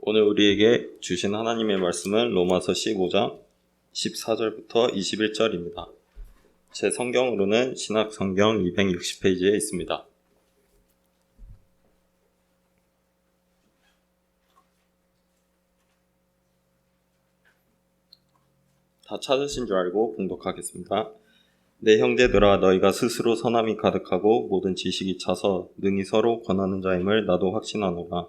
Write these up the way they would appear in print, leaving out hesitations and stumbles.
오늘 우리에게 주신 하나님의 말씀은 로마서 15장 14절부터 21절입니다. 제 성경으로는 신약성경 260페이지에 있습니다. 다 찾으신 줄 알고 봉독하겠습니다. 내 형제들아, 너희가 스스로 선함이 가득하고 모든 지식이 차서 능히 서로 권하는 자임을 나도 확신하노라.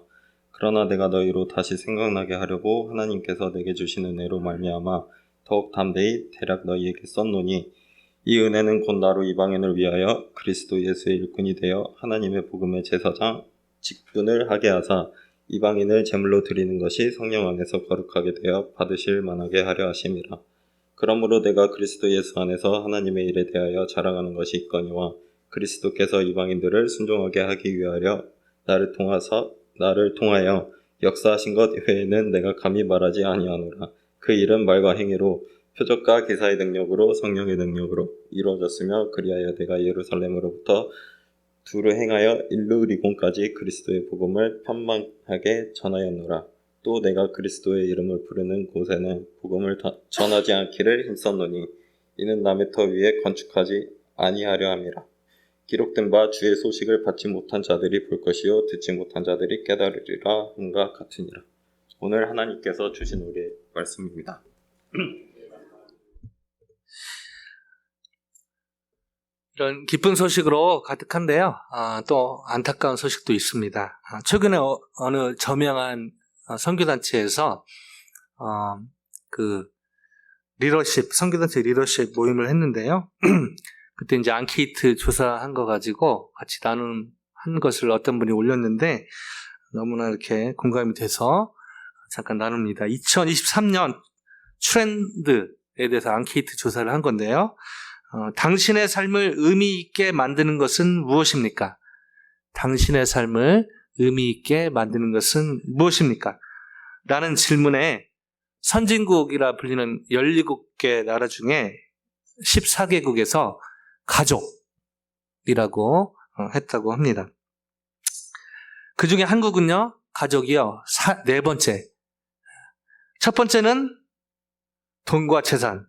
그러나 내가 너희로 다시 생각나게 하려고 하나님께서 내게 주신 은혜로 말미암아 더욱 담대히 대략 너희에게 썼노니, 이 은혜는 곧 나로 이방인을 위하여 그리스도 예수의 일꾼이 되어 하나님의 복음의 제사장 직분을 하게 하사 이방인을 제물로 드리는 것이 성령 안에서 거룩하게 되어 받으실 만하게 하려 하심이라. 그러므로 내가 그리스도 예수 안에서 하나님의 일에 대하여 자랑하는 것이 있거니와, 그리스도께서 이방인들을 순종하게 하기 위하여 나를 통하여 역사하신 것 외에는 내가 감히 말하지 아니하노라. 그 일은 말과 행위로, 표적과 기사의 능력으로, 성령의 능력으로 이루어졌으며, 그리하여 내가 예루살렘으로부터 두루 행하여 일루리곤까지 그리스도의 복음을 편만하게 전하였노라. 또 내가 그리스도의 이름을 부르는 곳에는 복음을 전하지 않기를 힘썼노니, 이는 남의 터 위에 건축하지 아니하려 함이라. 기록된 바 주의 소식을 받지 못한 자들이 볼 것이요 듣지 못한 자들이 깨달으리라 함과 같으니라. 오늘 하나님께서 주신 우리의 말씀입니다. 이런 기쁜 소식으로 가득한데요. 또 안타까운 소식도 있습니다. 최근에 어느 저명한 선교단체에서 그 선교단체 리더십 모임을 했는데요. 그때 이제 앙케이트 조사한 거 가지고 같이 나눈 것을 어떤 분이 올렸는데 너무나 이렇게 공감이 돼서 잠깐 나눕니다. 2023년 트렌드에 대해서 앙케이트 조사를 한 건데요. 당신의 삶을 의미 있게 만드는 것은 무엇입니까? 당신의 삶을 의미 있게 만드는 것은 무엇입니까? 라는 질문에 선진국이라 불리는 17개 나라 중에 14개국에서 가족이라고 했다고 합니다. 그 중에 한국은요, 가족이요, 네 번째. 첫 번째는 돈과 재산.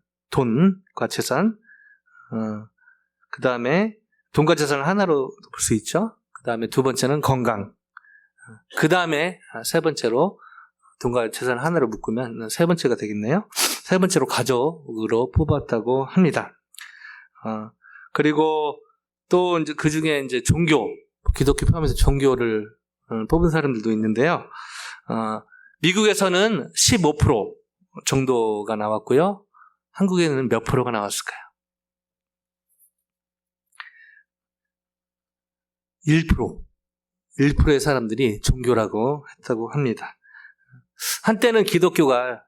그 다음에 돈과 재산을 하나로 볼 수 있죠. 그 다음에 두 번째는 건강. 그 다음에 세 번째로 돈과 재산을 하나로 묶으면 세 번째가 되겠네요. 세 번째로 가족으로 뽑았다고 합니다. 그리고 또 이제 그 중에 이제 종교, 기독교 포함해서 종교를 뽑은 사람들도 있는데요. 미국에서는 15% 정도가 나왔고요. 한국에는 몇 프로가 나왔을까요? 1%의 사람들이 종교라고 했다고 합니다. 한때는 기독교가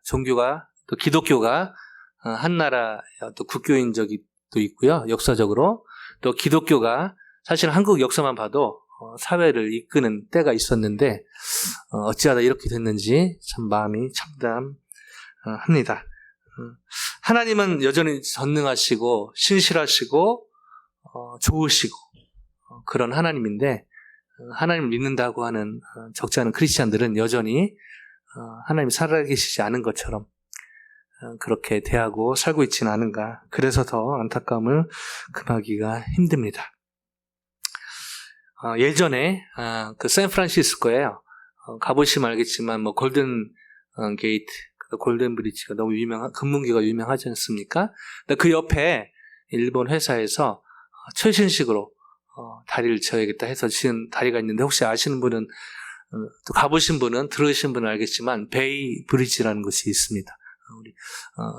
한 나라의 또 국교인 적이 또 있고요. 역사적으로. 또 기독교가 사실 한국 역사만 봐도 사회를 이끄는 때가 있었는데 어찌하다 이렇게 됐는지 참 마음이 참담합니다. 하나님은 여전히 전능하시고 신실하시고 좋으시고 그런 하나님인데, 하나님을 믿는다고 하는 적지 않은 크리스찬들은 여전히 하나님이 살아계시지 않은 것처럼 그렇게 대하고 살고 있지는 않은가. 그래서 더 안타까움을 금하기가 힘듭니다. 예전에 그 샌프란시스코에요. 가보시면 알겠지만 뭐 골든 게이트, 골든 브리지가 너무 금문기가 유명하지 않습니까? 근데 그 옆에 일본 회사에서 최신식으로 다리를 지어야겠다 해서 지은 다리가 있는데, 혹시 아시는 분은, 또 가보신 분은, 들으신 분은 알겠지만 베이 브리지라는 곳이 있습니다. 우리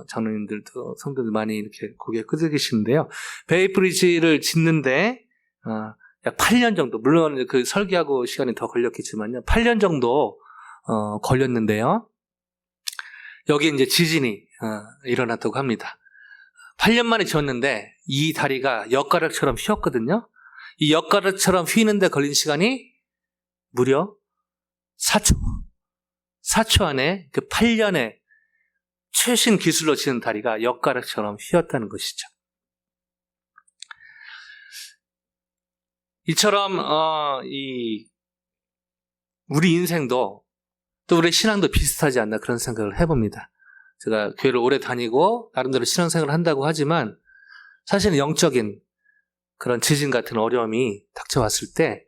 장로님들도 성도들 많이 이렇게 고개 끄덕이시는데요. 베이 브리지를 짓는데 약 8년 정도, 물론 그 설계하고 시간이 더 걸렸겠지만요, 8년 정도 걸렸는데요. 여기 이제 지진이 일어났다고 합니다. 8년 만에 지었는데 이 다리가 엿가락처럼 휘었거든요. 이 엿가락처럼 휘는데 걸린 시간이 무려 4초. 4초 안에 그 8년의 최신 기술로 지은 다리가 엿가락처럼 휘었다는 것이죠. 이처럼 우리 인생도 또 우리 신앙도 비슷하지 않나 그런 생각을 해봅니다. 제가 교회를 오래 다니고 나름대로 신앙생활을 한다고 하지만 사실은 영적인 그런 지진 같은 어려움이 닥쳐왔을 때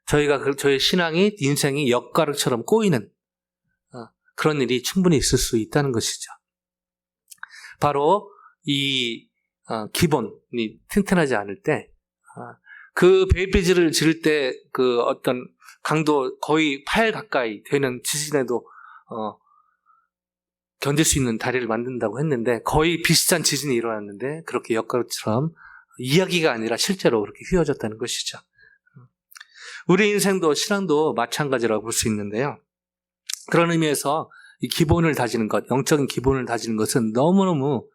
저희 신앙이 인생이 엿가루처럼 꼬이는 그런 일이 충분히 있을 수 있다는 것이죠. 바로 이 기본이 튼튼하지 않을 때 그 베이비지를 지을 때 그 어떤 강도 거의 8 가까이 되는 지진에도 견딜 수 있는 다리를 만든다고 했는데 거의 비슷한 지진이 일어났는데 그렇게 엿가루처럼 이야기가 아니라 실제로 그렇게 휘어졌다는 것이죠. 우리 인생도 신앙도 마찬가지라고 볼 수 있는데요. 그런 의미에서 이 기본을 다지는 것, 영적인 기본을 다지는 것은 너무너무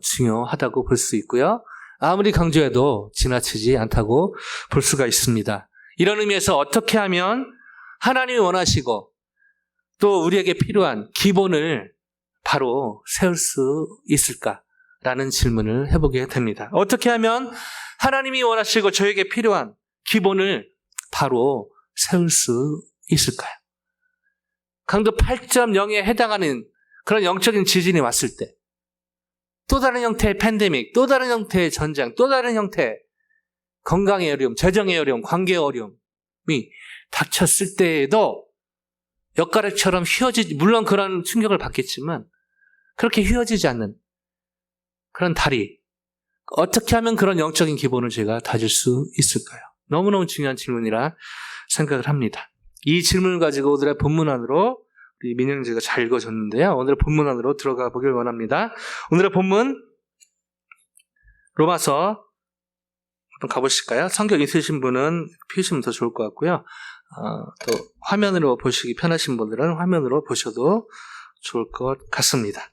중요하다고 볼 수 있고요. 아무리 강조해도 지나치지 않다고 볼 수가 있습니다. 이런 의미에서 어떻게 하면 하나님이 원하시고 또 우리에게 필요한 기본을 바로 세울 수 있을까라는 질문을 해보게 됩니다. 어떻게 하면 하나님이 원하시고 저에게 필요한 기본을 바로 세울 수 있을까요? 강도 8.0에 해당하는 그런 영적인 지진이 왔을 때 또 다른 형태의 팬데믹, 또 다른 형태의 전쟁, 또 다른 형태의 건강의 어려움, 재정의 어려움, 관계의 어려움이 닥쳤을 때에도 엿가루처럼 휘어지지, 물론 그런 충격을 받겠지만 그렇게 휘어지지 않는 그런 다리, 어떻게 하면 그런 영적인 기본을 제가 다질 수 있을까요? 너무너무 중요한 질문이라 생각을 합니다. 이 질문을 가지고 오늘의 본문 안으로 우리 민영재가 잘 읽어줬는데요. 오늘의 본문 안으로 들어가 보길 원합니다. 오늘의 본문 로마서 한번 가보실까요? 성경 있으신 분은 피우시면 더 좋을 것 같고요. 또 화면으로 보시기 편하신 분들은 화면으로 보셔도 좋을 것 같습니다.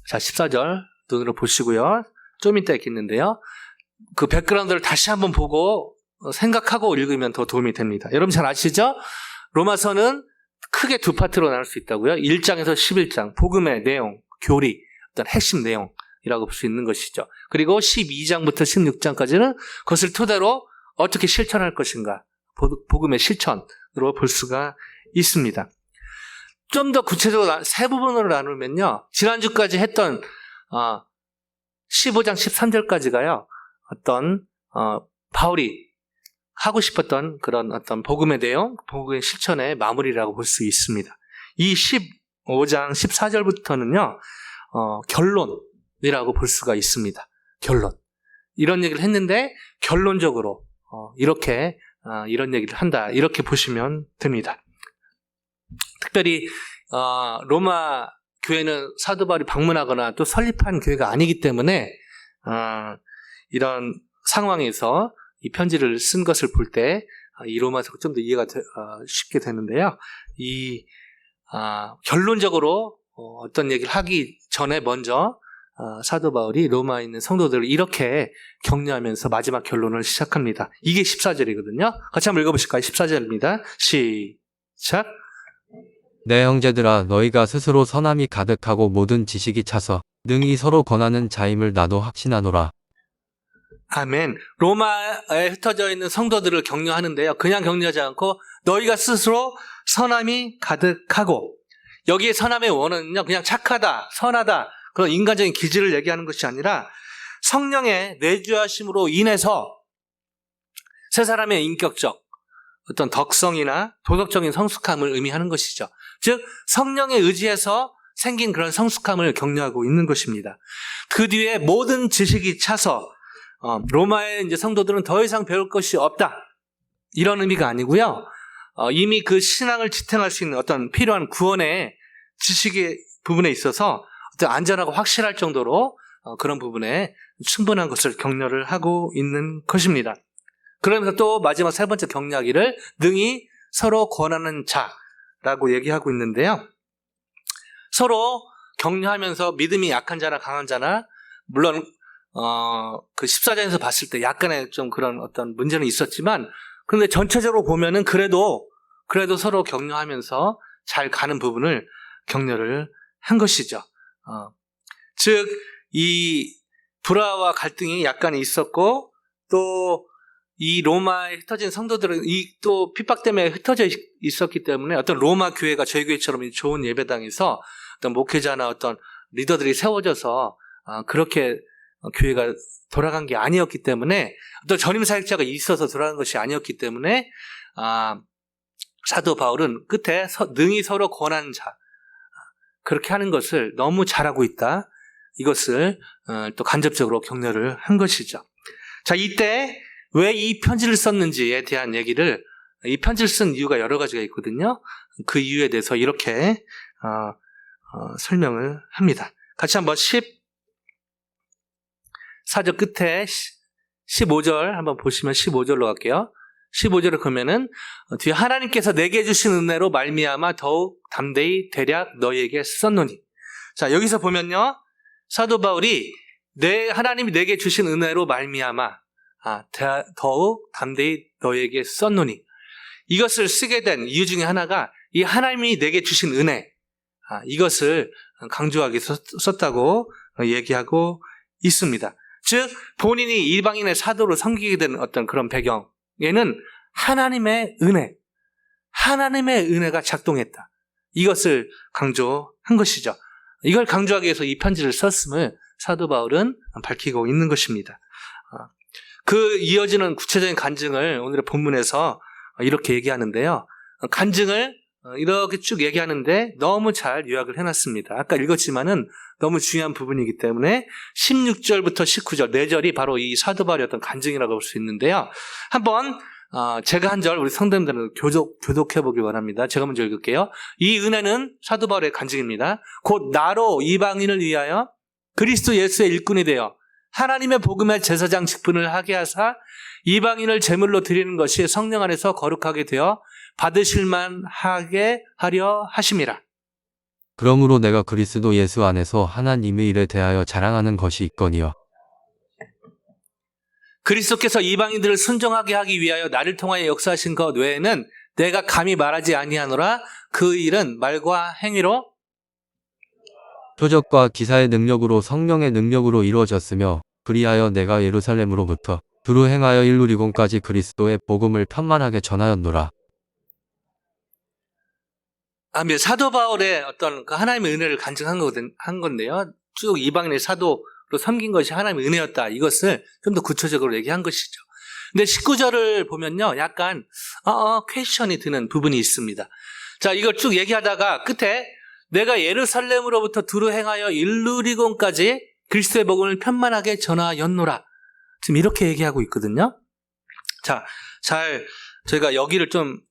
자, 14절 눈으로 보시고요. 좀 이따 읽겠는데요. 그 백그라운드를 다시 한번 보고 생각하고 읽으면 더 도움이 됩니다. 여러분 잘 아시죠? 로마서는 크게 두 파트로 나눌 수 있다고요. 1장에서 11장, 복음의 내용, 교리, 어떤 핵심 내용이라고 볼 수 있는 것이죠. 그리고 12장부터 16장까지는 그것을 토대로 어떻게 실천할 것인가, 복음의 실천으로 볼 수가 있습니다. 좀 더 구체적으로 세 부분으로 나누면요. 지난주까지 했던 15장 13절까지가요. 어떤 바울이 하고 싶었던 그런 어떤 복음의 내용, 복음의 실천의 마무리라고 볼 수 있습니다. 이 15장 14절부터는요. 결론이라고 볼 수가 있습니다. 결론. 이런 얘기를 했는데 결론적으로 이렇게 이런 얘기를 한다. 이렇게 보시면 됩니다. 특별히 로마 교회는 사도 바울이 방문하거나 또 설립한 교회가 아니기 때문에 이런 상황에서 이 편지를 쓴 것을 볼 때 이 로마서가 좀 더 이해가 쉽게 되는데요. 이 결론적으로 어떤 얘기를 하기 전에 먼저 사도 바울이 로마에 있는 성도들을 이렇게 격려하면서 마지막 결론을 시작합니다. 이게 14절이거든요. 같이 한번 읽어보실까요? 14절입니다. 시작. 내 형제들아 너희가 스스로 선함이 가득하고 모든 지식이 차서 능히 서로 권하는 자임을 나도 확신하노라. 아멘. 로마에 흩어져 있는 성도들을 격려하는데요. 그냥 격려하지 않고 너희가 스스로 선함이 가득하고, 여기에 선함의 원어는요, 그냥 착하다, 선하다, 그런 인간적인 기질을 얘기하는 것이 아니라 성령의 내주하심으로 인해서 세 사람의 인격적 어떤 덕성이나 도덕적인 성숙함을 의미하는 것이죠. 즉 성령에 의지해서 생긴 그런 성숙함을 격려하고 있는 것입니다. 그 뒤에 모든 지식이 차서 로마의 이제 성도들은 더 이상 배울 것이 없다, 이런 의미가 아니고요. 이미 그 신앙을 지탱할 수 있는 어떤 필요한 구원의 지식의 부분에 있어서 어떤 안전하고 확실할 정도로 그런 부분에 충분한 것을 격려를 하고 있는 것입니다. 그러면서 또 마지막 세 번째 격려하기를 능히 서로 권하는 자라고 얘기하고 있는데요. 서로 격려하면서 믿음이 약한 자나 강한 자나, 물론 그 14장에서 봤을 때 약간의 좀 그런 어떤 문제는 있었지만, 그런데 전체적으로 보면은 그래도 서로 격려하면서 잘 가는 부분을 격려를 한 것이죠. 즉 이 불화와 갈등이 약간 있었고, 또 이 로마에 흩어진 성도들은 이 또 핍박 때문에 흩어져 있었기 때문에 어떤 로마 교회가 저희 교회처럼 좋은 예배당에서 어떤 목회자나 어떤 리더들이 세워져서 그렇게 교회가 돌아간 게 아니었기 때문에 어떤 전임 사역자가 있어서 돌아간 것이 아니었기 때문에 사도 바울은 끝에 능히 서로 권하는 자 그렇게 하는 것을 너무 잘하고 있다. 이것을 또 간접적으로 격려를 한 것이죠. 자, 이때 왜 이 편지를 썼는지에 대한 얘기를 이 편지를 쓴 이유가 여러 가지가 있거든요. 그 이유에 대해서 이렇게 설명을 합니다. 같이 한번 14절 끝에 15절 한번 보시면 15절로 갈게요. 15절을 보면은 뒤에 하나님께서 내게 주신 은혜로 말미암아 더욱 담대히 대략 너희에게 썼노니. 자, 여기서 보면요. 사도 바울이 하나님이 내게 주신 은혜로 말미암아 더욱 담대히 너희에게 썼노니. 이것을 쓰게 된 이유 중에 하나가 이 하나님이 내게 주신 은혜, 이것을 강조하기 위해서 썼다고 얘기하고 있습니다. 즉 본인이 이방인의 사도로 섬기게 된 어떤 그런 배경에는 하나님의 은혜가 작동했다. 이것을 강조한 것이죠. 이걸 강조하기 위해서 이 편지를 썼음을 사도 바울은 밝히고 있는 것입니다. 그 이어지는 구체적인 간증을 오늘의 본문에서 이렇게 얘기하는데요. 간증을 이렇게 쭉 얘기하는데 너무 잘 요약을 해놨습니다. 아까 읽었지만은 너무 중요한 부분이기 때문에 16절부터 19절, 4절이 바로 이 사도 바울의 어떤 간증이라고 볼 수 있는데요. 한번 제가 한 절 우리 성도님들은 교독해 보길 원합니다. 제가 먼저 읽을게요. 이 은혜는 사도 바울의 간증입니다. 곧 나로 이방인을 위하여 그리스도 예수의 일꾼이 되어 하나님의 복음의 제사장 직분을 하게 하사 이방인을 제물로 드리는 것이 성령 안에서 거룩하게 되어 받으실만 하게 하려 하심이라. 그러므로 내가 그리스도 예수 안에서 하나님의 일에 대하여 자랑하는 것이 있거니와 그리스도께서 이방인들을 순종하게 하기 위하여 나를 통하여 역사하신 것 외에는 내가 감히 말하지 아니하노라. 그 일은 말과 행위로 표적과 기사의 능력으로 성령의 능력으로 이루어졌으며 그리하여 내가 예루살렘으로부터 두루 행하여 일루리곤까지 그리스도의 복음을 편만하게 전하였노라. 아멘. 사도 바울의 어떤 그 하나님의 은혜를 간증한 건데요. 쭉 이방인의 사도로 섬긴 것이 하나님의 은혜였다. 이것을 좀 더 구체적으로 얘기한 것이죠. 근데 19절을 보면요. 약간 퀘스천이 드는 부분이 있습니다. 자, 이걸 쭉 얘기하다가 끝에 내가 예루살렘으로부터 두루 행하여 일루리곤까지 그리스도의 복음을 편만하게 전하였노라. 지금 이렇게 얘기하고 있거든요. 자, 저희가 여기를 좀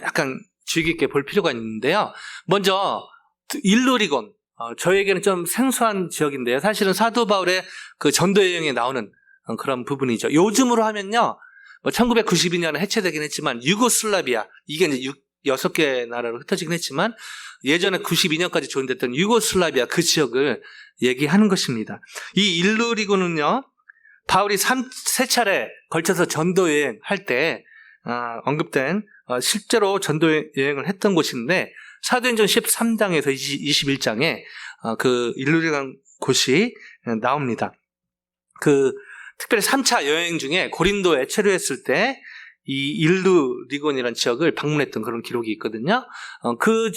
약간 주의 깊게 볼 필요가 있는데요. 먼저 일루리곤, 저에게는 좀 생소한 지역인데요. 사실은 사도 바울의 그 전도 여행에 나오는 그런 부분이죠. 요즘으로 하면요, 1992년에 해체되긴 했지만 유고슬라비아, 이게 이제 6개 나라로 흩어지긴 했지만 예전에 92년까지 존재했던 유고슬라비아 그 지역을 얘기하는 것입니다. 이 일루리곤은요, 바울이 3차례 걸쳐서 전도 여행할 때 언급된 실제로 전도 여행을 했던 곳인데 사도행전 13장에서 21장에 그 일루리곤 곳이 나옵니다. 그 특별히 3차 여행 중에 고린도에 체류했을 때 이 일루리곤이라는 지역을 방문했던 그런 기록이 있거든요. 그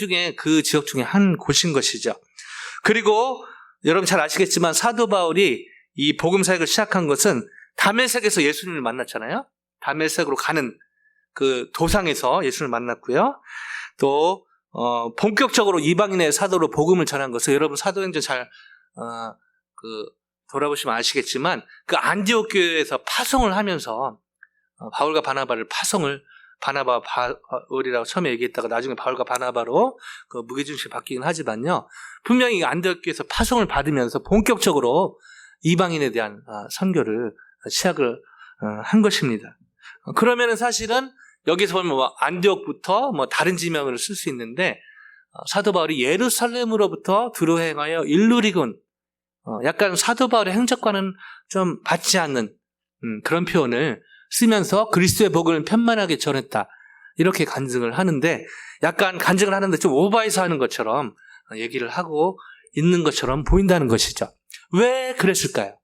지역 중에 한 곳인 것이죠. 그리고 여러분 잘 아시겠지만 사도 바울이 이 복음 사역을 시작한 것은 다메섹에서 예수님을 만났잖아요. 다메섹으로 가는 그 도상에서 예수님을 만났고요. 또 본격적으로 이방인의 사도로 복음을 전한 것은 여러분 사도행전 잘 돌아보시면 아시겠지만 그 안디옥 교회에서 파송을 하면서 바울과 바나바를 바나바 바울이라고 처음에 얘기했다가 나중에 바울과 바나바로 그 무게중심이 바뀌긴 하지만요. 분명히 안디옥 교회에서 파송을 받으면서 본격적으로 이방인에 대한 선교를 시작을 한 것입니다. 그러면은 사실은 여기서 보면 안디옥부터 다른 지명을 쓸 수 있는데 사도 바울이 예루살렘으로부터 두루 행하여 일루리곤, 약간 사도 바울의 행적과는 좀 맞지 않는 그런 표현을 쓰면서 그리스도의 복음을 편만하게 전했다. 이렇게 간증을 하는데 약간 간증을 하는데 좀 오버해서 하는 것처럼 얘기를 하고 있는 것처럼 보인다는 것이죠. 왜 그랬을까요?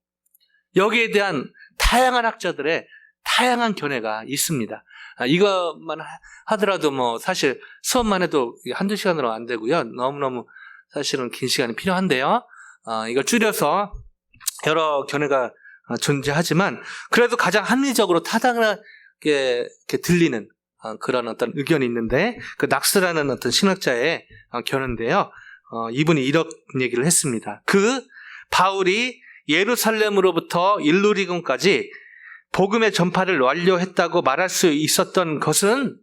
여기에 대한 다양한 학자들의 다양한 견해가 있습니다. 이것만 하더라도 뭐 사실 수업만 해도 한두 시간으로 안 되고요. 너무너무 사실은 긴 시간이 필요한데요. 이걸 줄여서 여러 견해가 존재하지만 그래도 가장 합리적으로 타당하게 이렇게 들리는 그런 어떤 의견이 있는데 그 낙스라는 어떤 신학자의 견해인데요. 이분이 이런 얘기를 했습니다. 바울이 예루살렘으로부터 일루리곤까지 복음의 전파를 완료했다고 말할 수 있었던 것은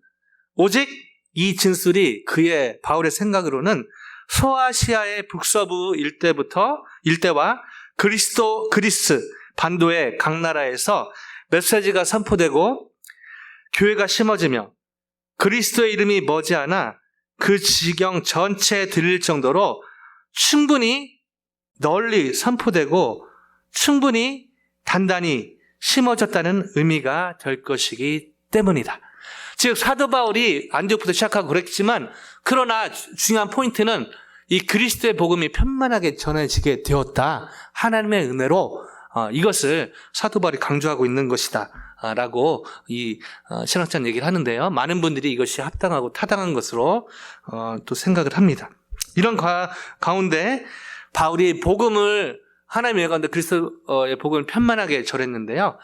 오직 이 진술이 바울의 생각으로는 소아시아의 북서부 일대와 그리스 반도의 각 나라에서 메시지가 선포되고 교회가 심어지며 그리스도의 이름이 머지않아 그 지경 전체에 들릴 정도로 충분히 널리 선포되고 충분히 단단히 심어졌다는 의미가 될 것이기 때문이다. 즉 사도 바울이 안디옥부터 시작하고 그랬지만 그러나 중요한 포인트는 이 그리스도의 복음이 편만하게 전해지게 되었다. 하나님의 은혜로 이것을 사도 바울이 강조하고 있는 것이다. 라고 이 신학자는 얘기를 하는데요. 많은 분들이 이것이 합당하고 타당한 것으로 또 생각을 합니다. 이런 가운데 바울이 하나님의 가운데 그리스도의 복음을 편만하게 전했는데요.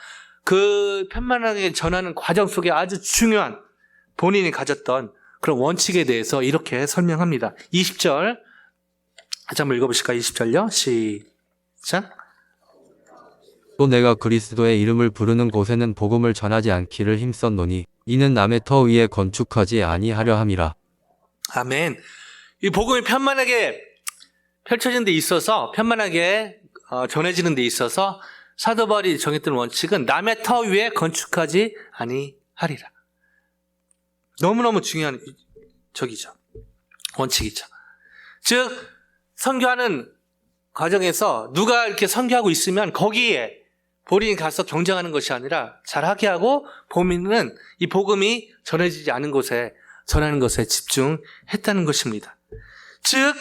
그 편만하게 전하는 과정 속에 아주 중요한 본인이 가졌던 그런 원칙에 대해서 이렇게 설명합니다. 20절 다시 한번 읽어보실까요? 20절요. 시작. 또 내가 그리스도의 이름을 부르는 곳에는 복음을 전하지 않기를 힘썼노니 이는 남의 터 위에 건축하지 아니하려 함이라. 아멘. 이 복음이 편만하게 펼쳐지는 데 있어서 편만하게 전해지는 데 있어서 사도 바울이 정했던 원칙은 남의 터 위에 건축하지 아니하리라. 너무너무 중요한 원칙이죠. 즉 선교하는 과정에서 누가 이렇게 선교하고 있으면 거기에 본인이 가서 경쟁하는 것이 아니라 잘하게 하고 본인은 이 복음이 전해지지 않은 곳에 전하는 것에 집중했다는 것입니다. 즉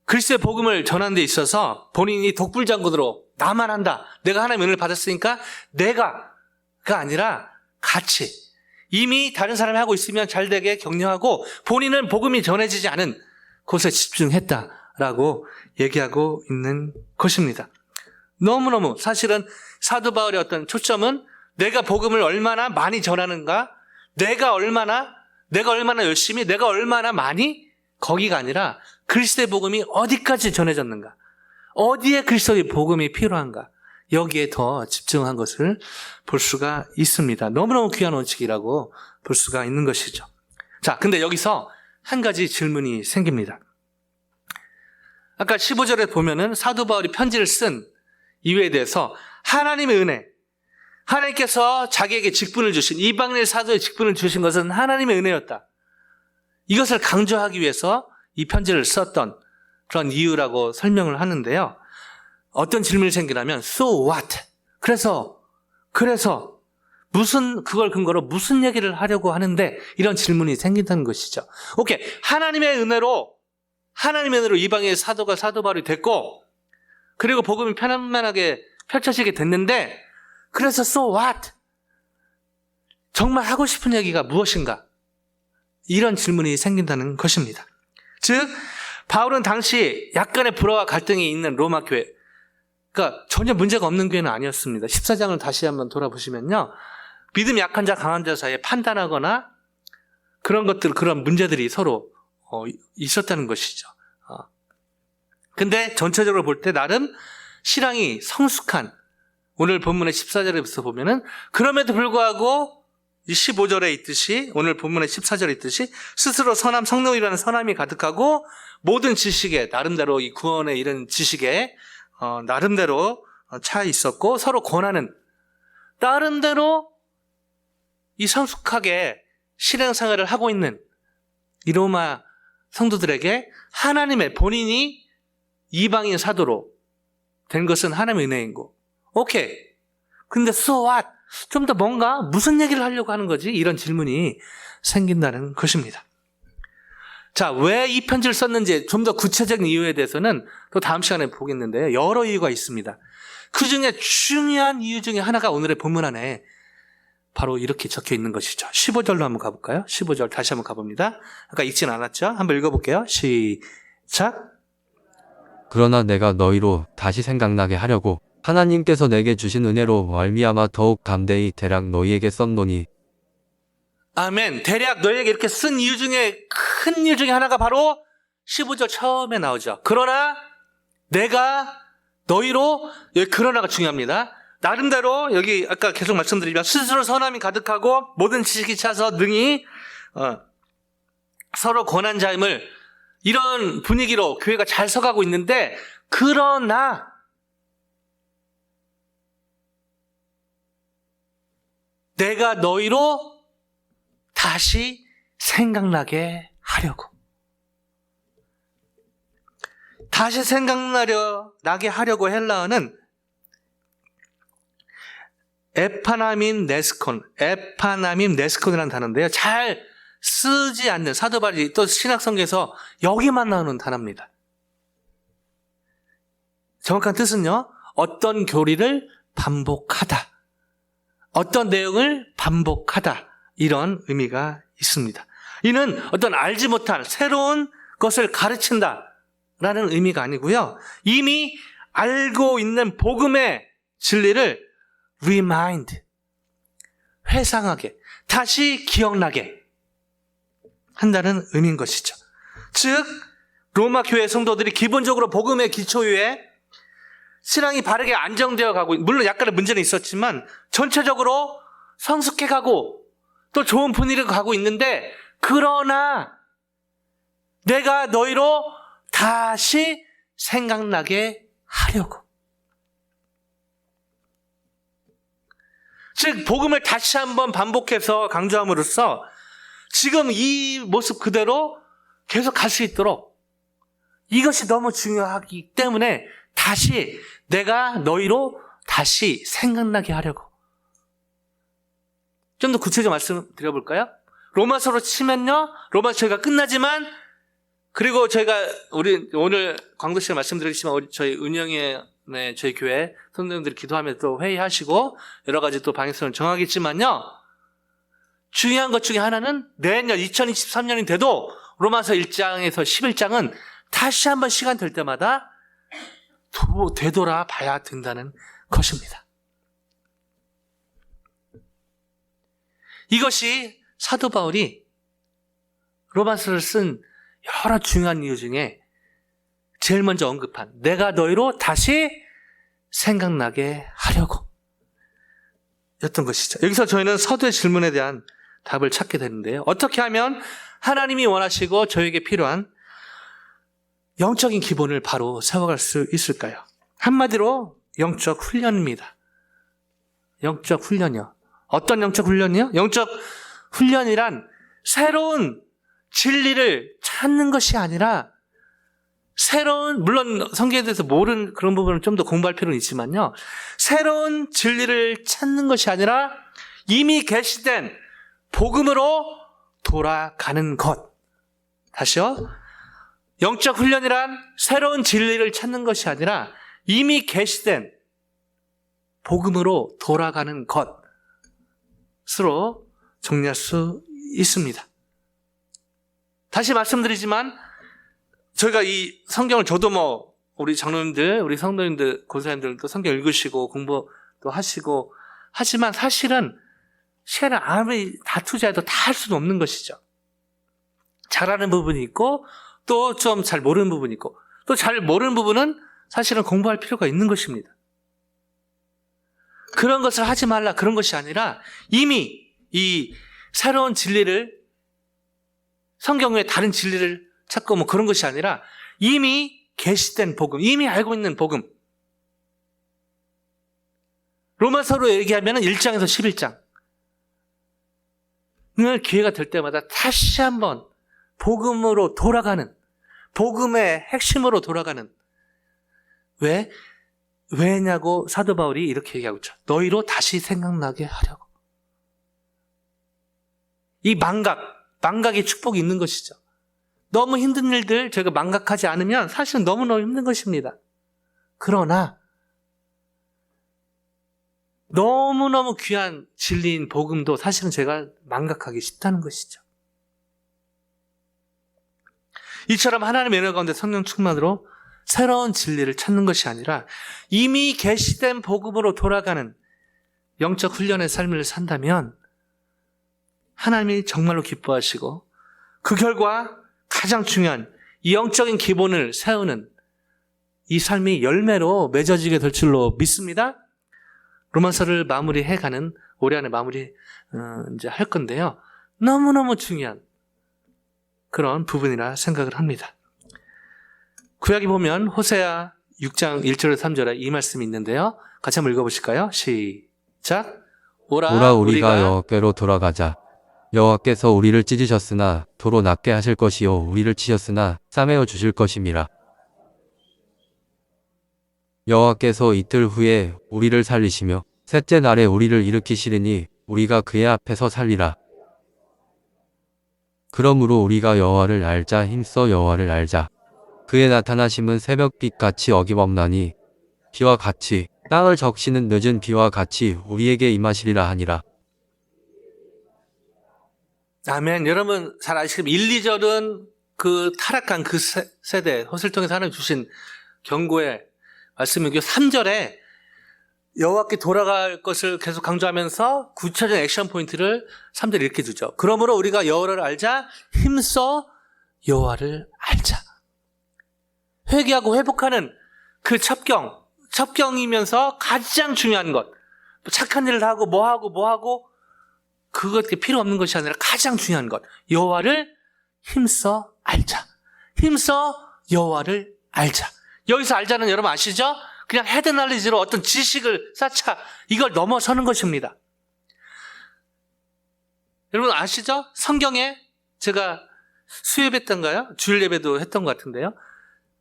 그리스도의 복음을 전하는 데 있어서 본인이 독불장군으로 나만 한다. 내가 하나님의 은혜를 받았으니까 내가가 아니라 같이 이미 다른 사람이 하고 있으면 잘되게 격려하고 본인은 복음이 전해지지 않은 곳에 집중했다라고 얘기하고 있는 것입니다. 너무너무 사실은 사도 바울의 어떤 초점은 내가 복음을 얼마나 많이 전하는가, 내가 얼마나 열심히, 내가 얼마나 많이 거기가 아니라 그리스도의 복음이 어디까지 전해졌는가, 어디에 그리스도의 복음이 필요한가, 여기에 더 집중한 것을 볼 수가 있습니다. 너무너무 귀한 원칙이라고 볼 수가 있는 것이죠. 자, 근데 여기서 한 가지 질문이 생깁니다. 아까 15절에 보면은 사도 바울이 편지를 쓴 이유에 대해서 하나님의 은혜, 하나님께서 자기에게 직분을 주신, 이방인 사도의 직분을 주신 것은 하나님의 은혜였다. 이것을 강조하기 위해서 이 편지를 썼던 그런 이유라고 설명을 하는데요. 어떤 질문이 생기냐면 So what? 그래서 그걸 근거로 무슨 얘기를 하려고 하는데 이런 질문이 생긴다는 것이죠. 오케이, 하나님의 은혜로 이방인의 사도가 사도 바울이 됐고 그리고 복음이 편안하게 펼쳐지게 됐는데 그래서 So what? 정말 하고 싶은 얘기가 무엇인가? 이런 질문이 생긴다는 것입니다. 즉 바울은 당시 약간의 불화와 갈등이 있는 로마 교회, 그러니까 전혀 문제가 없는 교회는 아니었습니다. 14장을 다시 한번 돌아보시면요, 믿음이 약한 자 강한 자 사이에 판단하거나 그런 문제들이 서로 있었다는 것이죠. 근데 전체적으로 볼 때 나름 신앙이 성숙한, 오늘 본문의 14절에서 보면은 그럼에도 불구하고 15절에 있듯이, 오늘 본문의 14절에 있듯이 스스로 성령이라는 선함이 가득하고 모든 지식에, 나름대로 이 구원에 이른 지식에 나름대로 차 있었고 서로 권하는, 나름대로 이 성숙하게 실행생활을 하고 있는 이 로마 성도들에게 하나님의, 본인이 이방인 사도로 된 것은 하나님의 은혜이고, 오케이, 근데 so what? 좀 더 뭔가 무슨 얘기를 하려고 하는 거지? 이런 질문이 생긴다는 것입니다. 자, 왜 이 편지를 썼는지 좀 더 구체적인 이유에 대해서는 또 다음 시간에 보겠는데요. 여러 이유가 있습니다. 그 중에 중요한 이유 중에 하나가 오늘의 본문 안에 바로 이렇게 적혀 있는 것이죠. 15절로 한번 가볼까요? 15절 다시 한번 가봅니다. 아까 읽진 않았죠? 한번 읽어볼게요. 시작. 그러나 내가 너희로 다시 생각나게 하려고 하나님께서 내게 주신 은혜로 말미암아 더욱 담대히 대략 너희에게 썼노니. 아멘. 대략 너희에게 이렇게 쓴 이유 중에 큰 이유 중에 하나가 바로 15절 처음에 나오죠. 그러나 내가 너희로, 여기 그러나가 중요합니다. 나름대로 여기 아까 계속 말씀드리면 스스로 선함이 가득하고 모든 지식이 차서 능히 서로 권한 자임을, 이런 분위기로 교회가 잘 서가고 있는데, 그러나 내가 너희로 다시 생각나게 하려고. 다시 생각나게 하려고 헬라어는 에파나민 네스콘이라는 단어인데요. 잘 쓰지 않는, 사도 바울이 또 신약성경에서 여기만 나오는 단어입니다. 정확한 뜻은요, 어떤 교리를 반복하다, 어떤 내용을 반복하다, 이런 의미가 있습니다. 이는 어떤 알지 못한 새로운 것을 가르친다 라는 의미가 아니고요, 이미 알고 있는 복음의 진리를 remind, 회상하게, 다시 기억나게 한다는 의미인 것이죠. 즉 로마 교회 성도들이 기본적으로 복음의 기초 위에 신앙이 바르게 안정되어 가고, 물론 약간의 문제는 있었지만 전체적으로 성숙해 가고 또 좋은 분위기로 가고 있는데, 그러나 내가 너희로 다시 생각나게 하려고. 즉 복음을 다시 한번 반복해서 강조함으로써 지금 이 모습 그대로 계속 갈 수 있도록, 이것이 너무 중요하기 때문에 다시 내가 너희로 다시 생각나게 하려고. 좀 더 구체적으로 말씀드려볼까요? 로마서로 치면요, 로마서 저희가 끝나지만, 그리고 저희가 오늘 광도시에 말씀드리겠지만 저희 은영의 저희 교회 성도님들이 기도하면서 또 회의하시고 여러 가지 또 방향성을 정하겠지만요, 중요한 것 중에 하나는 내년 2023년이 돼도 로마서 1장에서 11장은 다시 한번 시간 될 때마다 되돌아 봐야 된다는 것입니다. 이것이 사도 바울이 로마서를 쓴 여러 중요한 이유 중에 제일 먼저 언급한, 내가 너희로 다시 생각나게 하려고 였던 것이죠. 여기서 저희는 서두의 질문에 대한 답을 찾게 되는데요, 어떻게 하면 하나님이 원하시고 저에게 필요한 영적인 기본을 바로 세워갈 수 있을까요? 한마디로 영적 훈련입니다. 영적 훈련이요. 어떤 영적 훈련이요? 영적 훈련이란 새로운 진리를 찾는 것이 아니라, 물론 성경에 대해서 모르는 그런 부분은 좀 더 공부할 필요는 있지만요, 새로운 진리를 찾는 것이 아니라 이미 계시된 복음으로 돌아가는 것. 다시요. 영적 훈련이란 새로운 진리를 찾는 것이 아니라 이미 계시된 복음으로 돌아가는 것으로 정리할 수 있습니다. 다시 말씀드리지만, 저희가 이 성경을, 저도 우리 장로님들, 우리 성도님들, 고사님들도 성경 읽으시고 공부도 하시고 하지만 사실은 시간을 아무리 다 투자해도 다 할 수는 없는 것이죠. 잘하는 부분이 있고 또 좀 잘 모르는 부분이 있고, 또 잘 모르는 부분은 사실은 공부할 필요가 있는 것입니다. 그런 것을 하지 말라, 그런 것이 아니라 이미 이 새로운 진리를, 성경 외에 다른 진리를 찾고 그런 것이 아니라 이미 계시된 복음, 이미 알고 있는 복음. 로마서로 얘기하면 1장에서 11장을 기회가 될 때마다 다시 한번 복음으로 돌아가는, 복음의 핵심으로 돌아가는. 왜냐고 사도 바울이 이렇게 얘기하고 있죠. 너희로 다시 생각나게 하려고. 이 망각의 축복이 있는 것이죠. 너무 힘든 일들 저희가 망각하지 않으면 사실은 너무너무 힘든 것입니다. 그러나 너무너무 귀한 진리인 복음도 사실은 제가 망각하기 쉽다는 것이죠. 이처럼 하나님의 은혜 가운데 성령 충만으로 새로운 진리를 찾는 것이 아니라 이미 계시된 복음으로 돌아가는 영적 훈련의 삶을 산다면 하나님이 정말로 기뻐하시고 그 결과 가장 중요한 이 영적인 기본을 세우는 이 삶이 열매로 맺어지게 될 줄로 믿습니다. 로마서를 마무리해가는 올해 안에 이제 할 건데요. 너무너무 중요한 그런 부분이라 생각을 합니다. 구약에 보면 호세아 6장 1절에서 3절에 이 말씀이 있는데요. 같이 한번 읽어보실까요? 시작. 오라 우리가 여호와께로 돌아가자. 여호와께서 우리를 찢으셨으나 도로 낫게 하실 것이요 우리를 치셨으나 싸매어 주실 것임이라. 여호와께서 이틀 후에 우리를 살리시며 셋째 날에 우리를 일으키시리니 우리가 그의 앞에서 살리라. 그러므로 우리가 여호와를 알자. 힘써 여호와를 알자. 그의 나타나심은 새벽빛같이 어김없나니 비와 같이 땅을 적시는 늦은 비와 같이 우리에게 임하시리라 하니라. 아멘. 여러분 잘 아시겠지만 1, 2절은 그 타락한 그 세대 헛을 통해서 하나님 주신 경고의 말씀이고요. 3절에 여호와께 돌아갈 것을 계속 강조하면서 구체적인 액션 포인트를 3절에 이렇게 주죠. 그러므로 우리가 여호와를 알자. 힘써 여호와를 알자. 회개하고 회복하는 그 첩경이면서 가장 중요한 것. 착한 일을 하고 뭐하고 그것 필요 없는 것이 아니라 가장 중요한 것. 여호와를 힘써 알자. 힘써 여호와를 알자. 여기서 알자는 여러분 아시죠? 그냥 헤드 날리지로 어떤 지식을 쌓자. 이걸 넘어서는 것입니다. 여러분 아시죠? 성경에 제가 수요예배 때인가요? 주일 예배도 했던 것 같은데요.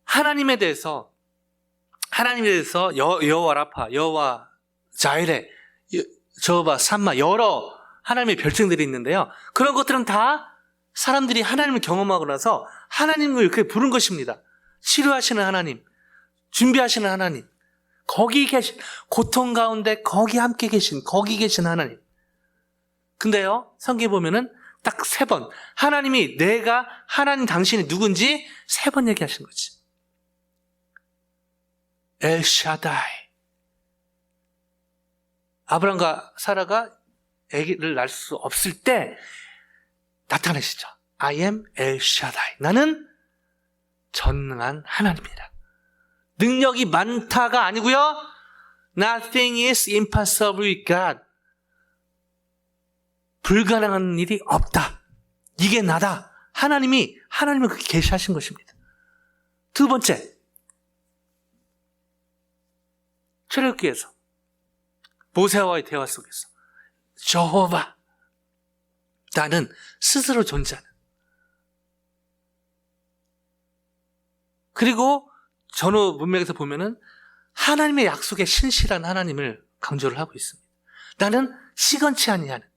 하나님에 대해서 여호와 라파, 여호와 자이레, 저호바 삼마 여러 하나님의 별칭들이 있는데요. 그런 것들은 다 사람들이 하나님을 경험하고 나서 하나님을 이렇게 부른 것입니다. 치료하시는 하나님, 준비하시는 하나님, 거기 계신, 고통 가운데 거기 함께 계신, 거기 계신 하나님. 근데요, 성경에 보면은 딱 3번, 하나님이 내가 하나님 당신이 누군지 3번 얘기하신 거지. 엘샤다이. 아브람과 사라가 아기를 낳을 수 없을 때 나타내시죠. I am 엘샤다이. 나는 전능한 하나님이다. 능력이 많다가 아니고요. Nothing is impossible with God. 불가능한 일이 없다. 이게 나다. 하나님을 그렇게 계시하신 것입니다. 두 번째, 출애굽기에서 모세와의 대화 속에서 저호바, 나는 스스로 존재하는. 그리고 전후 문맥에서 보면은 하나님의 약속에 신실한 하나님을 강조를 하고 있습니다. 나는 시건치 아니하는,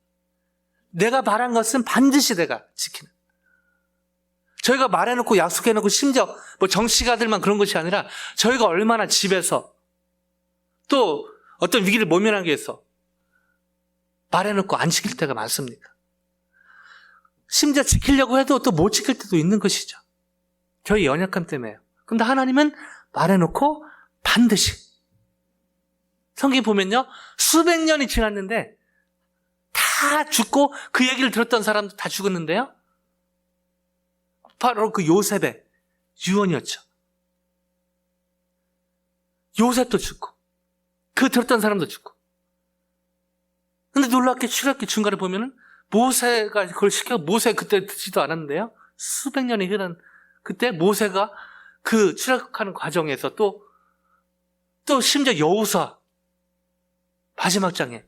내가 말한 것은 반드시 내가 지키는. 저희가 말해놓고 약속해놓고 심지어 뭐 정치가들만 그런 것이 아니라 저희가 얼마나 집에서 또 어떤 위기를 모면하기 위해서 말해놓고 안 지킬 때가 많습니까? 심지어 지키려고 해도 또 못 지킬 때도 있는 것이죠. 저희 연약함 때문에요. 근데 하나님은 말해놓고 반드시. 성경에 보면요, 수백 년이 지났는데 다 죽고 그 얘기를 들었던 사람도 다 죽었는데요. 바로 그 요셉의 유언이었죠. 요셉도 죽고 그 들었던 사람도 죽고. 근데 놀랍게 출애굽기 중간에 보면은 모세가 그걸 시켜, 모세 그때 듣지도 않았는데요. 수백 년이 흐른 그때 모세가 그 출애굽하는 과정에서 또 심지어 여호수아 마지막 장에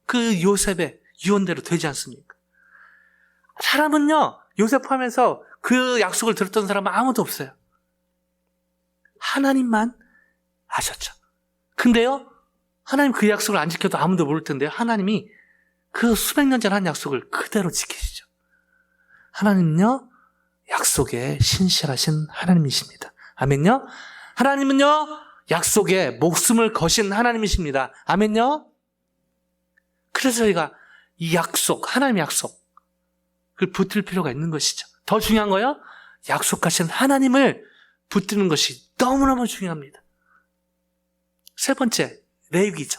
그 요셉의 유언대로 되지 않습니까? 사람은요, 요셉 포함해서 그 약속을 들었던 사람은 아무도 없어요. 하나님만 아셨죠. 근데요, 하나님 그 약속을 안 지켜도 아무도 모를 텐데요. 하나님이 그 수백 년 전 한 약속을 그대로 지키시죠. 하나님은요, 약속에 신실하신 하나님이십니다. 아멘요? 하나님은요, 약속에 목숨을 거신 하나님이십니다. 아멘요? 그래서 저희가 이 약속, 하나님의 약속을 붙들 필요가 있는 것이죠. 더 중요한 거요, 약속하신 하나님을 붙드는 것이 너무너무 중요합니다. 세 번째, 레위기죠.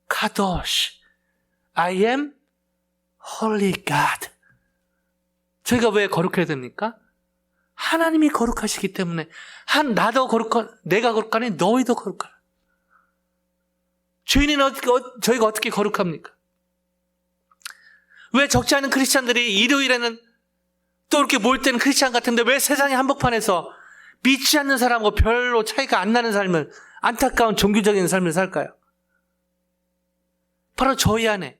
카도시, I am holy God. 저희가 왜 거룩해야 됩니까? 하나님이 거룩하시기 때문에 나도 내가 거룩하니 너희도 거룩하라. 죄인은 저희가 어떻게 거룩합니까? 왜 적지 않은 크리스찬들이 일요일에는 또 이렇게 모일 때는 크리스찬 같은데 왜 세상의 한복판에서 믿지 않는 사람하고 별로 차이가 안 나는 삶을, 안타까운 종교적인 삶을 살까요? 바로 저희 안에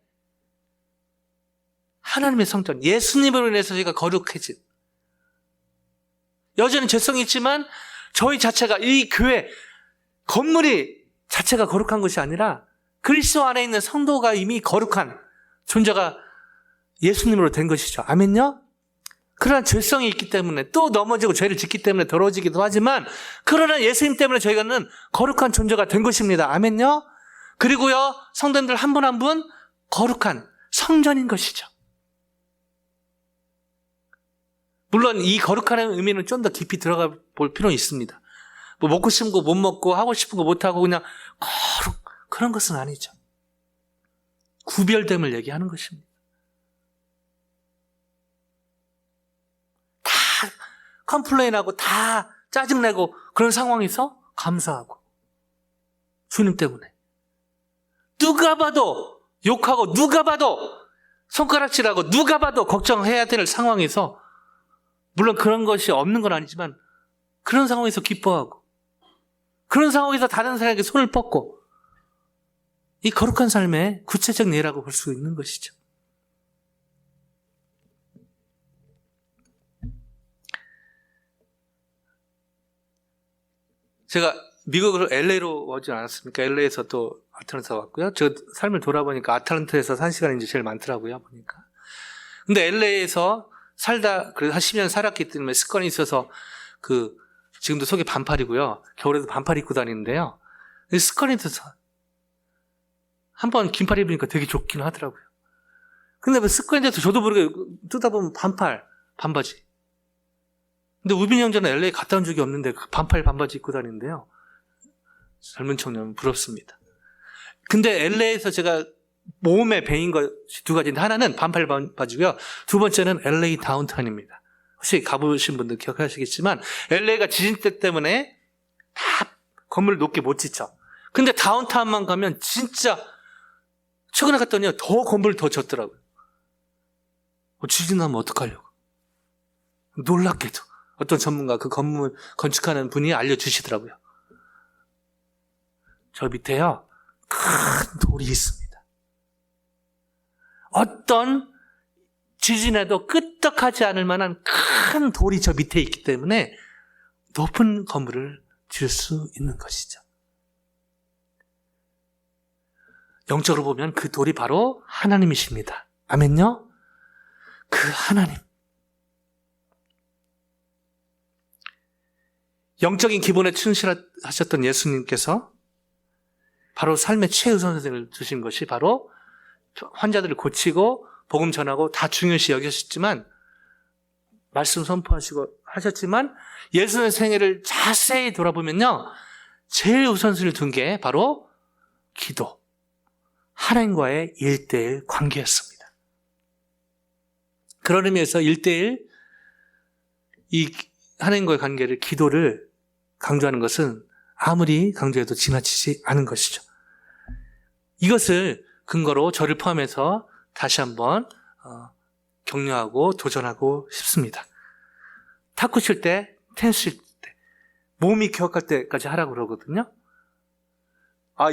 하나님의 성전, 예수님으로 인해서 저희가 거룩해진, 여전히 죄성이 있지만 저희 자체가, 이 교회 건물이 자체가 거룩한 것이 아니라 그리스도 안에 있는 성도가 이미 거룩한 존재가 예수님으로 된 것이죠. 아멘요? 그러나 죄성이 있기 때문에 또 넘어지고 죄를 짓기 때문에 더러워지기도 하지만, 그러나 예수님 때문에 저희가는 거룩한 존재가 된 것입니다. 아멘요? 그리고요, 성도님들 한 분 한 분 거룩한 성전인 것이죠. 물론 이 거룩한 의미는 좀 더 깊이 들어가 볼 필요는 있습니다. 뭐 먹고 싶은 거 못 먹고 하고 싶은 거 못 하고 그냥 그런 것은 아니죠. 구별됨을 얘기하는 것입니다. 다 컴플레인하고 다 짜증내고 그런 상황에서 감사하고, 주님 때문에 누가 봐도 욕하고 누가 봐도 손가락질하고 누가 봐도 걱정해야 될 상황에서, 물론 그런 것이 없는 건 아니지만 그런 상황에서 기뻐하고, 그런 상황에서 다른 사람에게 손을 뻗고, 이 거룩한 삶의 구체적 예라고 볼 수 있는 것이죠. 제가 미국으로 LA로 오지 않았습니까? LA에서 또 아틀란타 왔고요. 저 삶을 돌아보니까 아틀란타에서 산 시간이 이제 제일 많더라고요, 보니까. 근데 LA에서 살다, 그래도 한 10년 살았기 때문에 습관이 있어서, 지금도 속이 반팔이고요. 겨울에도 반팔 입고 다니는데요. 습관이 있어서 한번 긴팔 입으니까 되게 좋긴 하더라고요. 근데 뭐 습관이 돼서 저도 모르게 뜯다 보면 반팔, 반바지. 근데 우빈이 형제는 LA 갔다 온 적이 없는데 반팔, 반바지 입고 다니는데요. 젊은 청년 부럽습니다. 근데 LA에서 제가 몸에 배인 것이 두 가지인데, 하나는 반팔 바지고요. 두 번째는 LA 다운타운입니다. 혹시 가보신 분들 기억하시겠지만 LA가 지진대 때문에 다 건물 높게 못 짓죠. 근데 다운타운만 가면 진짜, 최근에 갔더니 더 건물 더 졌더라고요. 지진 나면 어떡하려고. 놀랍게도 어떤 전문가, 그 건물 건축하는 분이 알려주시더라고요. 저 밑에요, 큰 돌이 있습니다. 어떤 지진에도 끄떡하지 않을 만한 큰 돌이 저 밑에 있기 때문에 높은 건물을 지을 수 있는 것이죠. 영적으로 보면 그 돌이 바로 하나님이십니다. 아멘요? 그 하나님. 영적인 기본에 충실하셨던 예수님께서 바로 삶의 최우선순위를 두신 것이 바로 환자들을 고치고 복음 전하고 다 중요시 여기셨지만, 말씀 선포하시고 하셨지만, 예수님의 생애를 자세히 돌아보면요, 제일 우선순위를 둔 게 바로 기도, 하나님과의 1:1 관계였습니다. 그런 의미에서 1:1 이 하나님과의 관계를, 기도를 강조하는 것은 아무리 강조해도 지나치지 않은 것이죠. 이것을 근거로 저를 포함해서 다시 한번 격려하고 도전하고 싶습니다. 탁구 칠 때, 테니스 칠 때, 몸이 기억할 때까지 하라고 그러거든요.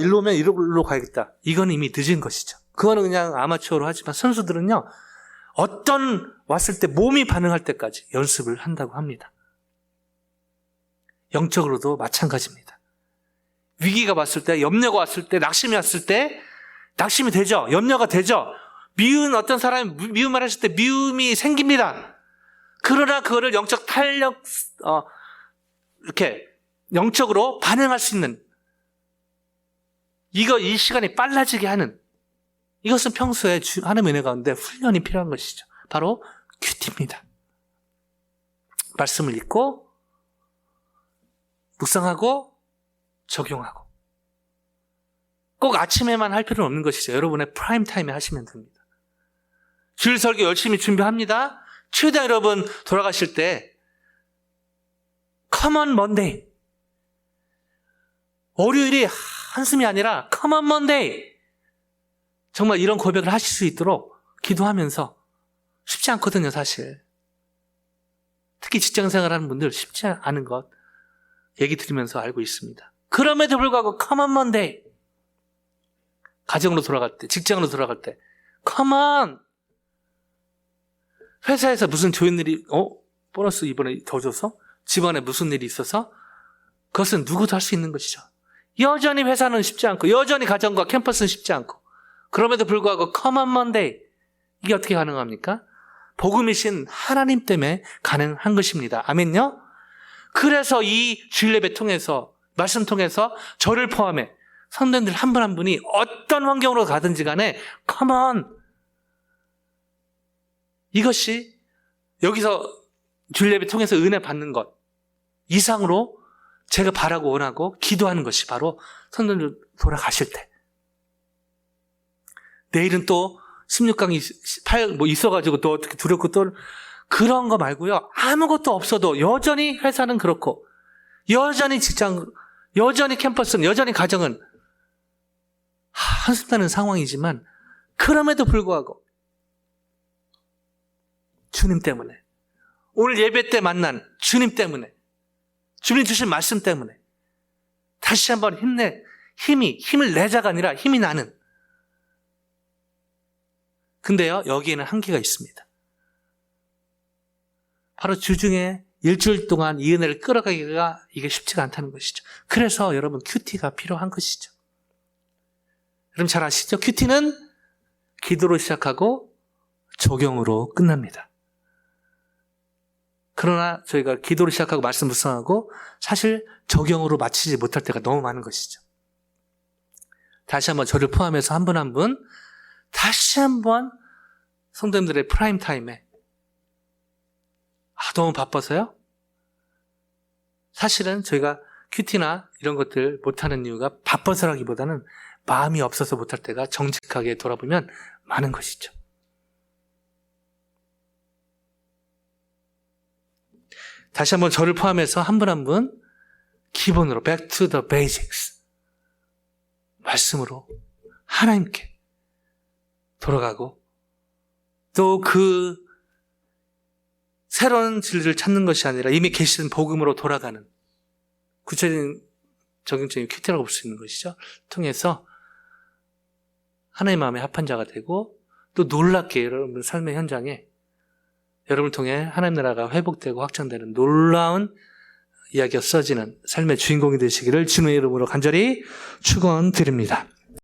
일로 오면 이리로 가야겠다. 이건 이미 늦은 것이죠. 그거는 그냥 아마추어로 하지만, 선수들은요, 왔을 때 몸이 반응할 때까지 연습을 한다고 합니다. 영적으로도 마찬가지입니다. 위기가 왔을 때, 염려가 왔을 때, 낙심이 왔을 때, 낙심이 되죠. 염려가 되죠. 어떤 사람이 미운 말 했을 때 미움이 생깁니다. 그러나 그거를 영적 탄력, 이렇게 영적으로 반응할 수 있는, 이 시간이 빨라지게 하는 이것은 평소에 하나님의 은혜 가운데 훈련이 필요한 것이죠. 바로 큐티입니다. 말씀을 읽고 묵상하고 적용하고 꼭 아침에만 할 필요는 없는 것이죠. 여러분의 프라임 타임에 하시면 됩니다. 주일 설교 열심히 준비합니다. 최대한 여러분 돌아가실 때 Come on Monday, 월요일이 한숨이 아니라 Come on Monday, 정말 이런 고백을 하실 수 있도록 기도하면서, 쉽지 않거든요 사실. 특히 직장생활하는 분들 쉽지 않은 것 얘기 드리면서 알고 있습니다. 그럼에도 불구하고 Come on Monday, 가정으로 돌아갈 때, 직장으로 돌아갈 때 Come on. 회사에서 무슨 좋은 일이 보너스 이번에 더 줘서, 집안에 무슨 일이 있어서, 그것은 누구도 할 수 있는 것이죠. 여전히 회사는 쉽지 않고, 여전히 가정과 캠퍼스는 쉽지 않고, 그럼에도 불구하고 Come on Monday, 이게 어떻게 가능합니까? 복음이신 하나님 때문에 가능한 것입니다. 아멘요? 그래서 이 주일 예배 통해서, 말씀 통해서 저를 포함해 성도님들 한 분 한 분이 어떤 환경으로 가든지 간에 Come on, 이것이 여기서 주일 예배 통해서 은혜 받는 것 이상으로 제가 바라고 원하고 기도하는 것이 바로 성도님들 돌아가실 때, 내일은 또 16강이 8 있어가지고 또 어떻게 두렵고 또 그런 거 말고요. 아무것도 없어도 여전히 회사는 그렇고, 여전히 직장, 여전히 캠퍼스는, 여전히 가정은 한숨 나는 상황이지만, 그럼에도 불구하고 주님 때문에, 오늘 예배 때 만난 주님 때문에, 주님 주신 말씀 때문에 다시 한번 힘을 내자가 아니라 힘이 나는. 근데요, 여기에는 한계가 있습니다. 바로 주중에 일주일 동안 이 은혜를 끌어가기가 이게 쉽지가 않다는 것이죠. 그래서 여러분 큐티가 필요한 것이죠. 여러분 잘 아시죠? 큐티는 기도로 시작하고 적용으로 끝납니다. 그러나 저희가 기도로 시작하고 말씀 묵상하고 사실 적용으로 마치지 못할 때가 너무 많은 것이죠. 다시 한번 저를 포함해서 한 분 한 분 다시 한번 성도님들의 프라임 타임에, 너무 바빠서요? 사실은 저희가 큐티나 이런 것들 못하는 이유가 바빠서라기보다는 마음이 없어서 못할 때가 정직하게 돌아보면 많은 것이죠. 다시 한번 저를 포함해서 한 분 한 분 기본으로 back to the basics, 말씀으로 하나님께 돌아가고, 또 그 새로운 진리를 찾는 것이 아니라 이미 계신 복음으로 돌아가는 구체적인 적용적인 큐티라고 볼 수 있는 것이죠. 통해서 하나님의 마음에 합한 자가 되고, 또 놀랍게 여러분 삶의 현장에 여러분을 통해 하나님 나라가 회복되고 확장되는 놀라운 이야기가 써지는 삶의 주인공이 되시기를 주님의 이름으로 간절히 축원드립니다.